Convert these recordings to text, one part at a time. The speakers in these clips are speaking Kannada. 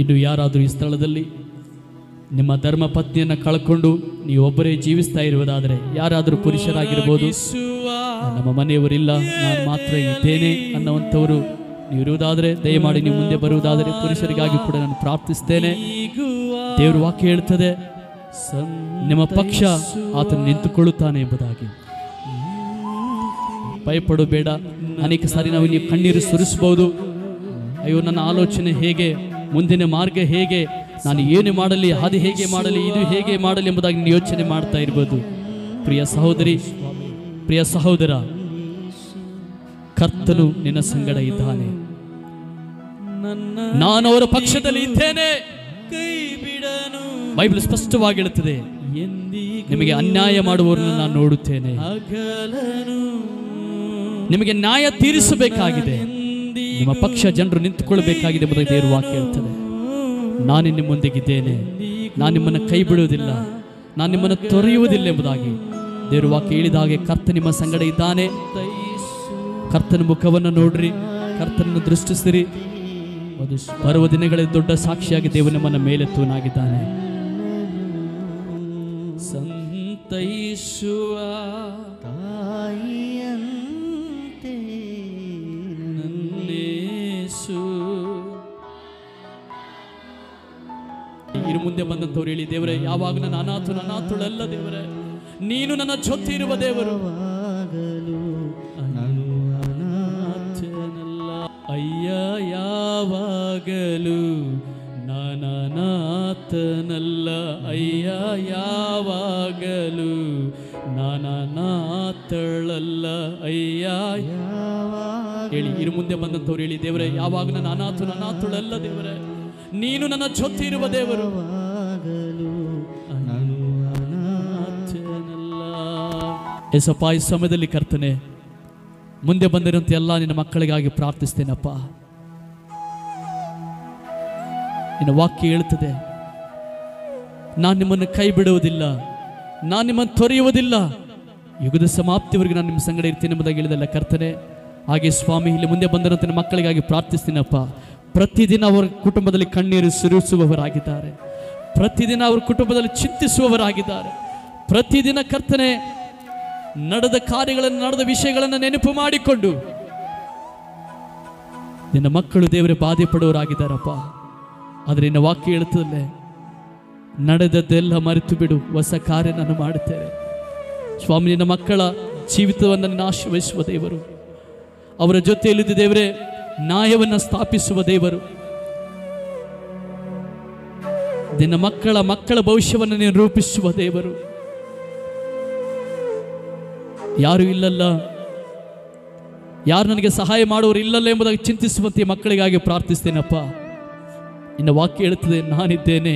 ಇನ್ನು ಯಾರಾದರೂ ಈ ಸ್ಥಳದಲ್ಲಿ ನಿಮ್ಮ ಧರ್ಮ ಪತ್ನಿಯನ್ನು ಕಳ್ಕೊಂಡು ನೀವು ಒಬ್ಬರೇ ಜೀವಿಸ್ತಾ ಇರುವುದಾದರೆ, ಯಾರಾದರೂ ಪುರುಷರಾಗಿರ್ಬೋದು, ನಮ್ಮ ಮನೆಯವರಿಲ್ಲ ನಾನು ಮಾತ್ರ ಇದ್ದೇನೆ ಅನ್ನುವಂಥವರು ನೀವು ಇರುವುದಾದರೆ ದಯಮಾಡಿ ನೀವು ಮುಂದೆ ಬರುವುದಾದರೆ ಪುರುಷರಿಗಾಗಿ ಕೂಡ ನಾನು ಪ್ರಾರ್ಥಿಸ್ತೇನೆ. ದೇವರು ವಾಕ್ಯ ಹೇಳ್ತದೆ, ನಿಮ್ಮ ಪಕ್ಷ ಆತನು ನಿಂತುಕೊಳ್ಳುತ್ತಾನೆ ಎಂಬುದಾಗಿ. ಭಯಪಡಬೇಡ. ಅನೇಕ ಸಾರಿ ನಾವು ನೀವು ಕಣ್ಣೀರು ಸುರಿಸಬಹುದು. ಅಯ್ಯೋ, ನನ್ನ ಆಲೋಚನೆ ಹೇಗೆ, ಮುಂದಿನ ಮಾರ್ಗ ಹೇಗೆ, ನಾನು ಏನು ಮಾಡಲಿ, ಅದು ಹೇಗೆ ಮಾಡಲಿ, ಇದು ಹೇಗೆ ಮಾಡಲಿ ಎಂಬುದಾಗಿ ನೀವು ಯೋಚನೆ ಮಾಡ್ತಾ ಇರ್ಬೋದು. ಪ್ರಿಯ ಸಹೋದರಿ, ಪ್ರಿಯ ಸಹೋದರ, ಕರ್ತನು ನಿನ್ನ ಸಂಗಡ ಇದ್ದಾನೆ. ನಾನು ಅವರ ಪಕ್ಷದಲ್ಲಿ ಇದ್ದೇನೆ. ಬೈಬಲ್ ಸ್ಪಷ್ಟವಾಗಿ ಹೇಳುತ್ತದೆ, ನಿಮಗೆ ಅನ್ಯಾಯ ಮಾಡುವವರನ್ನು ನಾನು ನೋಡುತ್ತೇನೆ. ನಿಮಗೆ ನ್ಯಾಯ ತೀರಿಸಬೇಕಾಗಿದೆ, ನಿಮ್ಮ ಪಕ್ಷ ಜನರು ನಿಂತುಕೊಳ್ಳಬೇಕಾಗಿದೆ ಎಂಬುದಾಗಿ ದೇವರು ವಾಕ್ಯ ಹೇಳ್ತದೆ. ನಾನು ನಿಮ್ಮೊಂದಿಗಿದ್ದೇನೆ, ನಾನು ನಿಮ್ಮನ್ನು ಕೈ ಬಿಡುವುದಿಲ್ಲ, ನಾನು ನಿಮ್ಮನ್ನು ತೊರೆಯುವುದಿಲ್ಲ ಎಂಬುದಾಗಿ ದೇವರು ವಾಕ್ಯ ಹೇಳಿದ ಹಾಗೆ ಕರ್ತ ನಿಮ್ಮ ಸಂಗಡ ಇದ್ದಾನೆ. ಕರ್ತನ ಮುಖವನ್ನು ನೋಡ್ರಿ, ಕರ್ತನನ್ನು ದೃಷ್ಟಿಸಿರಿ. ಬರುವ ದಿನಗಳಲ್ಲಿ ದೊಡ್ಡ ಸಾಕ್ಷಿಯಾಗಿ ದೇವರು ನಮ್ಮನ್ನ ಮೇಲೆತ್ತುವನಾಗಿದ್ದಾನೆ. ಸಂತೈಸುವ ತಾಯಿಯಂತೆ ನನ್ನೇಸು. ಇನ್ನು ಮುಂದೆ ಬಂದಂಥವ್ರು ಹೇಳಿ, ದೇವರೇ ಯಾವಾಗ ನನ್ನ ಅನಾಥುಳಲ್ಲ ದೇವರೇ, ನೀನು ನನ್ನ ಜೊತೆ ಇರುವ ದೇವರು. ಅಯ್ಯ ಯಾವಾಗಲೂ ನಾನಾಥನಲ್ಲ, ಅಯ್ಯ ಯಾವಾಗಲೂ ನಾನಾಥಳಲ್ಲ, ಅಯ್ಯ ಹೇಳಿ. ಇನ್ನು ಮುಂದೆ ಬಂದಂಥವ್ರು ಹೇಳಿ, ದೇವರೇ ಯಾವಾಗ ನನ್ನ ಅನಾಥುಳಲ್ಲ ದೇವರೇ, ನೀನು ನನ್ನ ಜೊತೆ ಇರುವ ದೇವರು. ಯೇಸಪ್ಪ, ಈ ಸಮಯದಲ್ಲಿ ಕರ್ತನೆ ಮುಂದೆ ಬಂದಿರುವಂತೆ ಎಲ್ಲ ನಿನ್ನ ಮಕ್ಕಳಿಗಾಗಿ ಪ್ರಾರ್ಥಿಸ್ತೇನಪ್ಪ. ನಿನ್ನ ವಾಕ್ಯ ಹೇಳ್ತದೆ, ನಾನು ನಿಮ್ಮನ್ನು ಕೈ ಬಿಡುವುದಿಲ್ಲ, ನಾನು ನಿಮ್ಮನ್ನು ತೊರೆಯುವುದಿಲ್ಲ, ಯುಗದ ಸಮಾಪ್ತಿವರೆಗೂ ನಾನು ನಿಮ್ಮ ಸಂಗಡ ಇರ್ತೀನಿ ಎಂಬುದಾಗಿ ಹೇಳಿದಲ್ಲ ಕರ್ತನೆ. ಹಾಗೆ ಸ್ವಾಮಿ, ಇಲ್ಲಿ ಮುಂದೆ ಬಂದಿರುವಂತೆ ನನ್ನ ಮಕ್ಕಳಿಗಾಗಿ ಪ್ರಾರ್ಥಿಸ್ತೀನಪ್ಪ. ಪ್ರತಿದಿನ ಅವರ ಕುಟುಂಬದಲ್ಲಿ ಕಣ್ಣೀರು ಸುರಿಸುವವರಾಗಿದ್ದಾರೆ, ಪ್ರತಿದಿನ ಅವರ ಕುಟುಂಬದಲ್ಲಿ ಚಿಂತಿಸುವವರಾಗಿದ್ದಾರೆ. ಪ್ರತಿದಿನ ಕರ್ತನೆ ನಡೆದ ಕಾರ್ಯಗಳನ್ನು, ನಡೆದ ವಿಷಯಗಳನ್ನು ನೆನಪು ಮಾಡಿಕೊಂಡು ನಿನ್ನ ಮಕ್ಕಳು ದೇವರೇ ಬಾಧೆ ಪಡುವವರಾಗಿದ್ದಾರಪ್ಪ. ಆದರೆ ನಿನ್ನ ವಾಕ್ಯ ಹೇಳುತ್ತದಲ್ಲೇ, ನಡೆದದ್ದೆಲ್ಲ ಮರೆತು ಬಿಡು, ಹೊಸ ಕಾರ್ಯ ನಾನು ಮಾಡುತ್ತೇನೆ. ಸ್ವಾಮಿ, ನಿನ್ನ ಮಕ್ಕಳ ಜೀವಿತವನ್ನು ನಾನು ಆಶೀರ್ವದಿಸುವ ದೇವರು, ಅವರ ಜೊತೆಯಲ್ಲಿದ್ದ ದೇವರೇ ನ್ಯಾಯವನ್ನು ಸ್ಥಾಪಿಸುವ ದೇವರು. ನಿನ್ನ ಮಕ್ಕಳ ಭವಿಷ್ಯವನ್ನು ನೀನು ರೂಪಿಸುವ ದೇವರು. ಯಾರು ಇಲ್ಲಲ್ಲ, ಯಾರು ನನಗೆ ಸಹಾಯ ಮಾಡುವವರು ಇಲ್ಲಲ್ಲ ಎಂಬುದಾಗಿ ಚಿಂತಿಸುವಂತೆ ಮಕ್ಕಳಿಗಾಗಿ ಪ್ರಾರ್ಥಿಸ್ತೇನಪ್ಪ. ಇನ್ನು ವಾಕ್ಯ ಹೇಳುತ್ತದೆ, ನಾನಿದ್ದೇನೆ,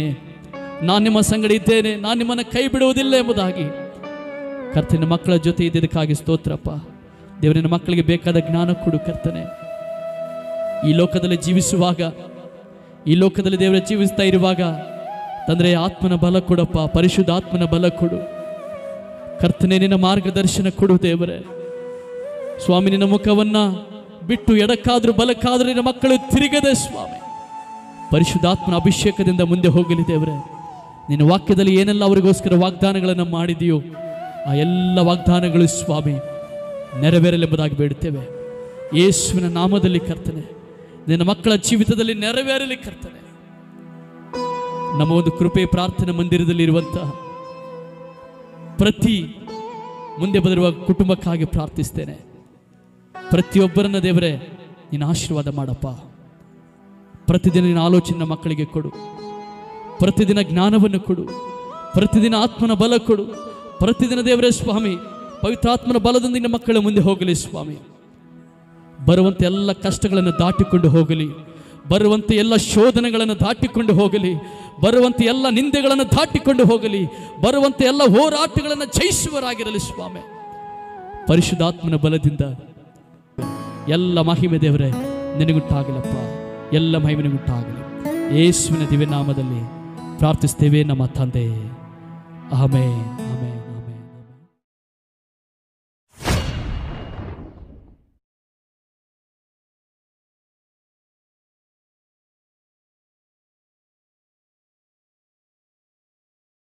ನಾನು ನಿಮ್ಮ ಸಂಗಡ ಇದ್ದೇನೆ, ನಾನು ನಿಮ್ಮನ್ನು ಕೈ ಬಿಡುವುದಿಲ್ಲ ಎಂಬುದಾಗಿ. ಕರ್ತನ ಮಕ್ಕಳ ಜೊತೆ ಇದ್ದದಕ್ಕಾಗಿ ಸ್ತೋತ್ರಪ್ಪ. ದೇವರಿನ ಮಕ್ಕಳಿಗೆ ಬೇಕಾದ ಜ್ಞಾನ ಕೊಡು ಕರ್ತನೆ. ಈ ಲೋಕದಲ್ಲಿ ಜೀವಿಸುವಾಗ, ಈ ಲೋಕದಲ್ಲಿ ದೇವರ ಜೀವಿಸ್ತಾ ಇರುವಾಗ ತಂದ್ರೆ ಆತ್ಮನ ಬಲ ಕೊಡಪ್ಪ, ಪರಿಶುದ್ಧ ಆತ್ಮನ ಬಲ ಕೊಡು ಕರ್ತನೆ. ನಿನ್ನ ಮಾರ್ಗದರ್ಶನ ಕೊಡು ದೇವರೇ. ಸ್ವಾಮಿ, ನಿನ್ನ ಮುಖವನ್ನ ಬಿಟ್ಟು ಎಡಕ್ಕಾದ್ರೂ ಬಲಕ್ಕಾದ್ರೂ ನಿನ್ನ ಮಕ್ಕಳು ತಿರುಗದೆ ಸ್ವಾಮಿ, ಪರಿಶುದ್ಧಾತ್ಮನ ಅಭಿಷೇಕದಿಂದ ಮುಂದೆ ಹೋಗಲಿ ದೇವರೇ. ನಿನ್ನ ವಾಕ್ಯದಲ್ಲಿ ಏನೆಲ್ಲ ಅವರಿಗೋಸ್ಕರ ವಾಗ್ದಾನಗಳನ್ನು ಮಾಡಿದೆಯೋ ಆ ಎಲ್ಲ ವಾಗ್ದಾನಗಳು ಸ್ವಾಮಿ ನೆರವೇರಲೆಂಬುದಾಗಿ ಬೇಡುತ್ತೇವೆ. ಯೇಸುವಿನ ನಾಮದಲ್ಲಿ ಕರ್ತನೆ, ನಿನ್ನ ಮಕ್ಕಳ ಜೀವಿತದಲ್ಲಿ ನೆರವೇರಲಿ ಕರ್ತನೆ. ನಮ್ಮ ಒಂದು ಕೃಪೆ ಪ್ರಾರ್ಥನಾ ಮಂದಿರದಲ್ಲಿ ಇರುವಂತಹ ಪ್ರತಿ ಮುಂದೆ ಬಂದಿರುವ ಕುಟುಂಬಕ್ಕಾಗಿ ಪ್ರಾರ್ಥಿಸ್ತೇನೆ. ಪ್ರತಿಯೊಬ್ಬರನ್ನ ದೇವರೇ ನೀನು ಆಶೀರ್ವಾದ ಮಾಡಪ್ಪ. ಪ್ರತಿದಿನ ನಿನ್ನ ಆಲೋಚನೆ ಮಕ್ಕಳಿಗೆ ಕೊಡು, ಪ್ರತಿದಿನ ಜ್ಞಾನವನ್ನು ಕೊಡು, ಪ್ರತಿದಿನ ಆತ್ಮನ ಬಲ ಕೊಡು. ಪ್ರತಿದಿನ ದೇವರೇ ಸ್ವಾಮಿ ಪವಿತ್ರಾತ್ಮನ ಬಲದೊಂದಿಗೆ ಮಕ್ಕಳ ಮುಂದೆ ಹೋಗಲಿ ಸ್ವಾಮಿ. ಬರುವಂತೆ ಎಲ್ಲ ಕಷ್ಟಗಳನ್ನು ದಾಟಿಕೊಂಡು ಹೋಗಲಿ, ಬರುವಂತೆ ಎಲ್ಲ ಶೋಧನೆಗಳನ್ನು ದಾಟಿಕೊಂಡು ಹೋಗಲಿ, ಬರುವಂತೆ ಎಲ್ಲ ನಿಂದೆಗಳನ್ನು ದಾಟಿಕೊಂಡು ಹೋಗಲಿ, ಬರುವಂತೆ ಎಲ್ಲ ಹೋರಾಟಗಳನ್ನು ಜಯಿಸುವರಾಗಿರಲಿ ಸ್ವಾಮಿ. ಪರಿಶುದ್ಧಾತ್ಮನ ಬಲದಿಂದ ಎಲ್ಲ ಮಹಿಮೆ ದೇವರೇ ನಿನಗುಂಟಾಗಲಪ್ಪ, ಎಲ್ಲ ಮಹಿಮೆ ನಿನಗುಂಟಾಗಲಿ. ಯೇಸುವಿನ ದಿವ್ಯ ನಾಮದಲ್ಲಿ ಪ್ರಾರ್ಥಿಸ್ತೇವೆ ನಮ್ಮ ತಂದೆ, ಆಮೆನ್.